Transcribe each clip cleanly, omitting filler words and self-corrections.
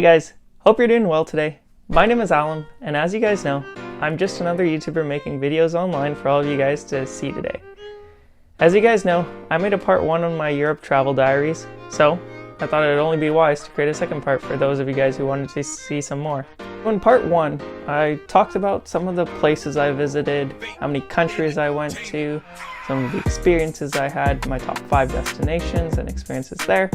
Hey guys, hope you're doing well today. My name is Alan, and as you guys know, I'm just another YouTuber making videos online for all of you guys to see today. As you guys know, I made a part 1 on my Europe travel diaries, so I thought it'd only be wise to create a second part for those of you guys who wanted to see some more. In part 1, I talked about some of the places I visited, how many countries I went to, some of the experiences I had, my top 5 destinations and experiences there,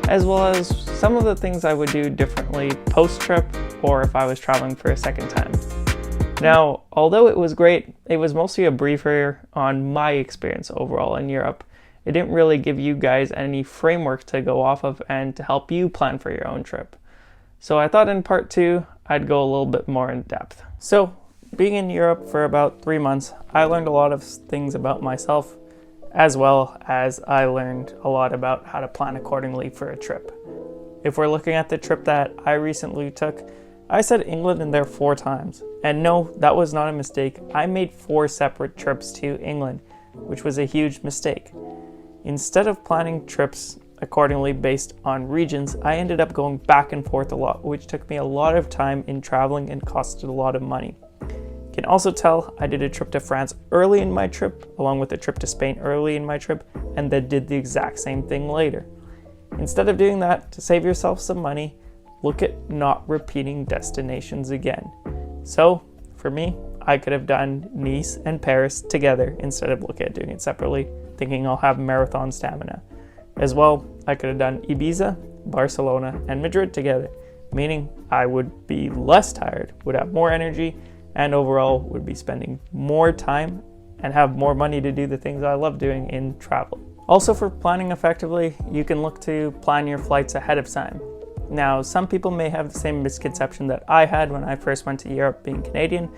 as well as some of the things I would do differently post-trip or if I was traveling for a second time. Now, although it was great, it was mostly a briefer on my experience overall in Europe. It didn't really give you guys any framework to go off of and to help you plan for your own trip. So I thought in part 2, I'd go a little bit more in depth. So, being in Europe for about 3 months, I learned a lot of things about myself, as well as I learned a lot about how to plan accordingly for a trip. If we're looking at the trip that I recently took, I said England in there 4 times. And no, that was not a mistake. I made 4 separate trips to England, which was a huge mistake. Instead of planning trips accordingly based on regions, I ended up going back and forth a lot, which took me a lot of time in traveling and costed a lot of money. You can also tell I did a trip to France early in my trip, along with a trip to Spain early in my trip, and then did the exact same thing later. Instead of doing that, to save yourself some money, look at not repeating destinations again. So, for me, I could have done Nice and Paris together instead of looking at doing it separately, thinking I'll have marathon stamina. As well, I could have done Ibiza, Barcelona, and Madrid together, meaning I would be less tired, would have more energy, and overall would be spending more time and have more money to do the things I love doing in travel. Also, for planning effectively, you can look to plan your flights ahead of time. Now, some people may have the same misconception that I had when I first went to Europe being Canadian,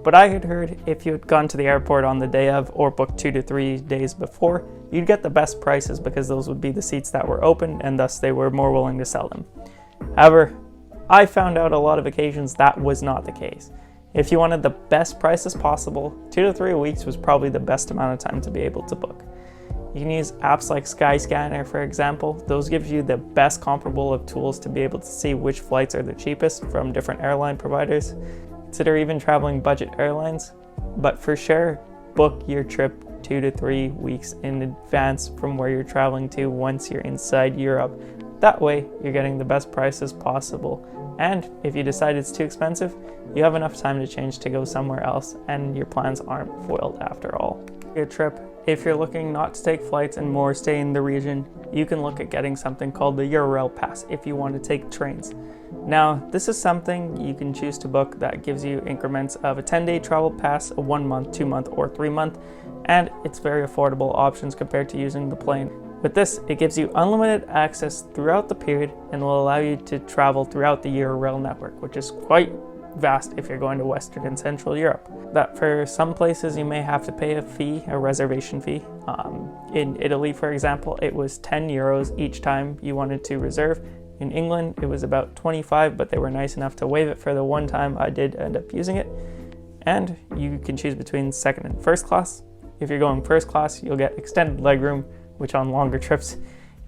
but I had heard if you had gone to the airport on the day of or booked 2 to 3 days before, you'd get the best prices because those would be the seats that were open and thus they were more willing to sell them. However, I found out a lot of occasions that was not the case. If you wanted the best prices possible, 2 to 3 weeks was probably the best amount of time to be able to book. You can use apps like Skyscanner, for example. Those give you the best comparable of tools to be able to see which flights are the cheapest from different airline providers. Consider even traveling budget airlines, but for sure, book your trip 2 to 3 weeks in advance from where you're traveling to once you're inside Europe. That way, you're getting the best prices possible. And if you decide it's too expensive, you have enough time to change to go somewhere else and your plans aren't foiled after all. Your trip, if you're looking not to take flights and more stay in the region, you can look at getting something called the Eurail Pass if you want to take trains. Now, this is something you can choose to book that gives you increments of a 10-day travel pass, a 1 month, 2 month, or 3 month, and it's very affordable options compared to using the plane. With this, it gives you unlimited access throughout the period and will allow you to travel throughout the Eurail network, which is quite vast if you're going to Western and Central Europe. That for some places you may have to pay a fee, a reservation fee. In Italy, for example, it was 10 euros each time you wanted to reserve. In England, it was about 25, but they were nice enough to waive it for the one time I did end up using it. And you can choose between second and first class. If you're going first class, you'll get extended legroom, which on longer trips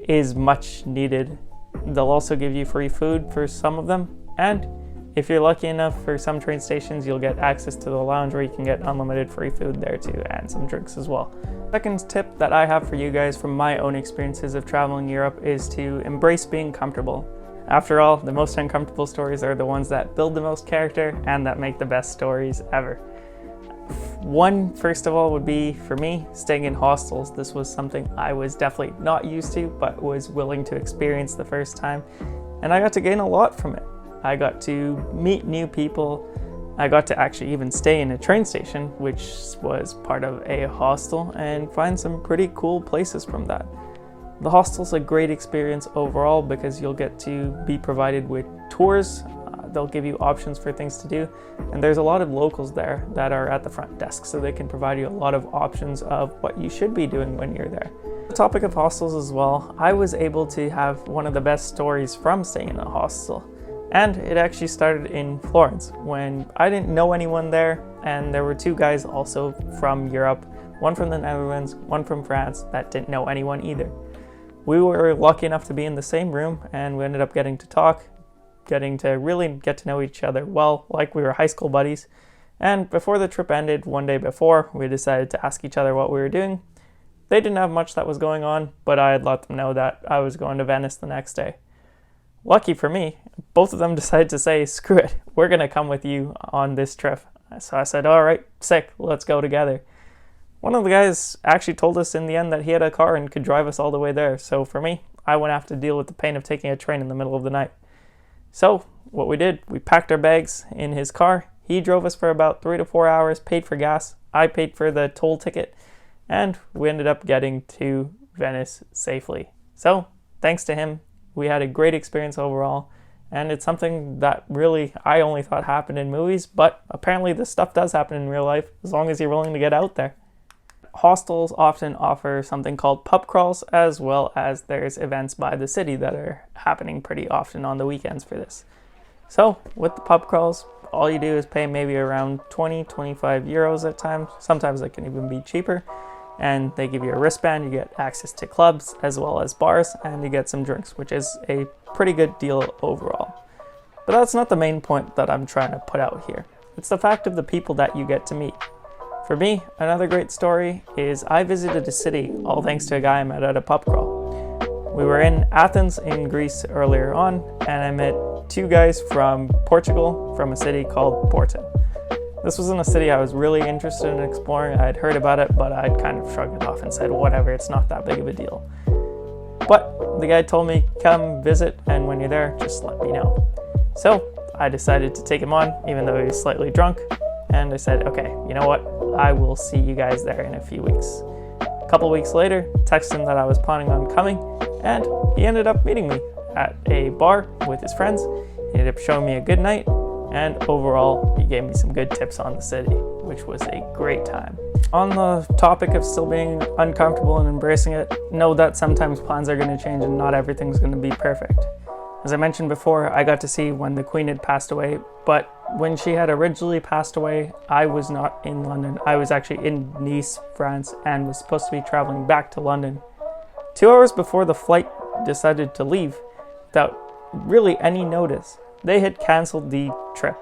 is much needed. They'll also give you free food for some of them, and if you're lucky enough, for some train stations, you'll get access to the lounge where you can get unlimited free food there too, and some drinks as well. Second tip that I have for you guys from my own experiences of traveling Europe is to embrace being comfortable. After all, the most uncomfortable stories are the ones that build the most character and that make the best stories ever. One, first of all, would be, for me, staying in hostels. This was something I was definitely not used to, but was willing to experience the first time, and I got to gain a lot from it. I got to meet new people. I got to actually even stay in a train station, which was part of a hostel, and find some pretty cool places from that. The hostel's a great experience overall because you'll get to be provided with tours. They'll give you options for things to do, and there's a lot of locals there that are at the front desk, so they can provide you a lot of options of what you should be doing when you're there. The topic of hostels as well, I was able to have one of the best stories from staying in a hostel. And it actually started in Florence when I didn't know anyone there, and there were 2 guys also from Europe, one from the Netherlands, one from France, that didn't know anyone either. We were lucky enough to be in the same room, and we ended up getting to talk, getting to really get to know each other well, like we were high school buddies. And before the trip ended, one day before, we decided to ask each other what we were doing. They didn't have much that was going on, but I had let them know that I was going to Venice the next day. Lucky for me, both of them decided to say, screw it, we're going to come with you on this trip. So I said, all right, sick, let's go together. One of the guys actually told us in the end that he had a car and could drive us all the way there. So for me, I wouldn't have to deal with the pain of taking a train in the middle of the night. So what we did, we packed our bags in his car. He drove us for about 3 to 4 hours, paid for gas. I paid for the toll ticket, and we ended up getting to Venice safely. So thanks to him, we had a great experience overall. And it's something that really I only thought happened in movies, but apparently this stuff does happen in real life as long as you're willing to get out there. Hostels often offer something called pub crawls, as well as there's events by the city that are happening pretty often on the weekends for this. So with the pub crawls, all you do is pay maybe around 20-25 euros at times. Sometimes it can even be cheaper. And they give you a wristband, you get access to clubs as well as bars, and you get some drinks, which is a pretty good deal overall. But that's not the main point that I'm trying to put out here. It's the fact of the people that you get to meet. For me, another great story is I visited a city all thanks to a guy I met at a pub crawl. We were in Athens in Greece earlier on, and I met 2 guys from Portugal from a city called Porto. This wasn't a city I was really interested in exploring. I had heard about it, but I'd kind of shrugged it off and said, whatever, it's not that big of a deal. But the guy told me, come visit, and when you're there, just let me know. So I decided to take him on, even though he was slightly drunk, and I said, okay, you know what? I will see you guys there in a few weeks. A couple weeks later, texted him that I was planning on coming, and he ended up meeting me at a bar with his friends. He ended up showing me a good night, and overall, he gave me some good tips on the city, which was a great time. On the topic of still being uncomfortable and embracing it, know that sometimes plans are going to change and not everything's going to be perfect. As I mentioned before, I got to see when the Queen had passed away, but when she had originally passed away, I was not in London. I was actually in Nice, France, and was supposed to be traveling back to London. 2 hours before the flight decided to leave, without really any notice, they had canceled the trip,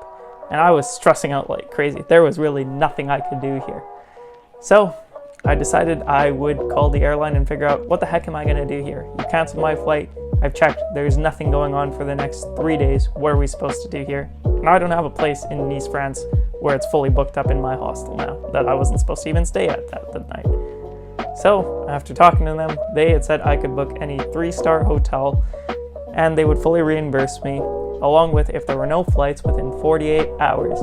and I was stressing out like crazy. There was really nothing I could do here. So I decided I would call the airline and figure out what the heck am I going to do here? You canceled my flight. I've checked. There's nothing going on for the next 3 days. What are we supposed to do here? And I don't have a place in Nice, France where it's fully booked up in my hostel now that I wasn't supposed to even stay at that night. So after talking to them, they had said I could book any 3-star hotel and they would fully reimburse me, along with if there were no flights within 48 hours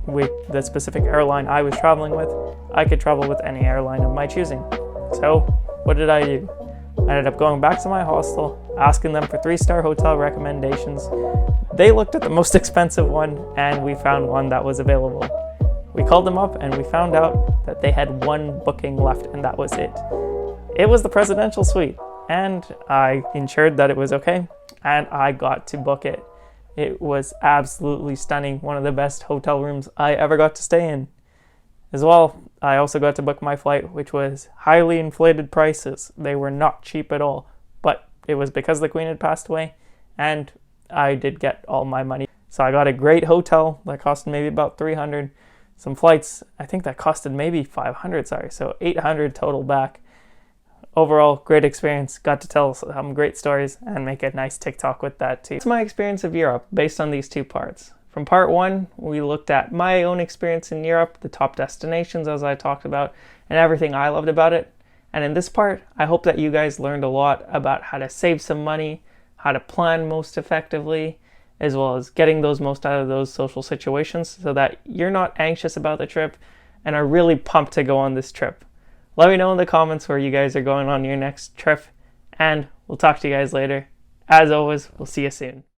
with the specific airline I was traveling with, I could travel with any airline of my choosing. So what did I do? I ended up going back to my hostel, asking them for 3-star hotel recommendations. They looked at the most expensive one, and we found one that was available. We called them up, and we found out that they had 1 booking left, and that was it. It was the presidential suite, and I ensured that it was okay, and I got to book it. It was absolutely stunning, one of the best hotel rooms I ever got to stay in. As well, I also got to book my flight, which was highly inflated prices. They were not cheap at all, but it was because the Queen had passed away, and I did get all my money. So I got a great hotel that cost maybe about 300. Some flights, I think that costed maybe 500, so 800 total back. Overall, great experience. Got to tell some great stories and make a nice TikTok with that too. It's my experience of Europe based on these 2 parts. From part 1, we looked at my own experience in Europe, the top destinations as I talked about, and everything I loved about it. And in this part, I hope that you guys learned a lot about how to save some money, how to plan most effectively, as well as getting those most out of those social situations so that you're not anxious about the trip and are really pumped to go on this trip. Let me know in the comments where you guys are going on your next trip, and we'll talk to you guys later. As always, we'll see you soon.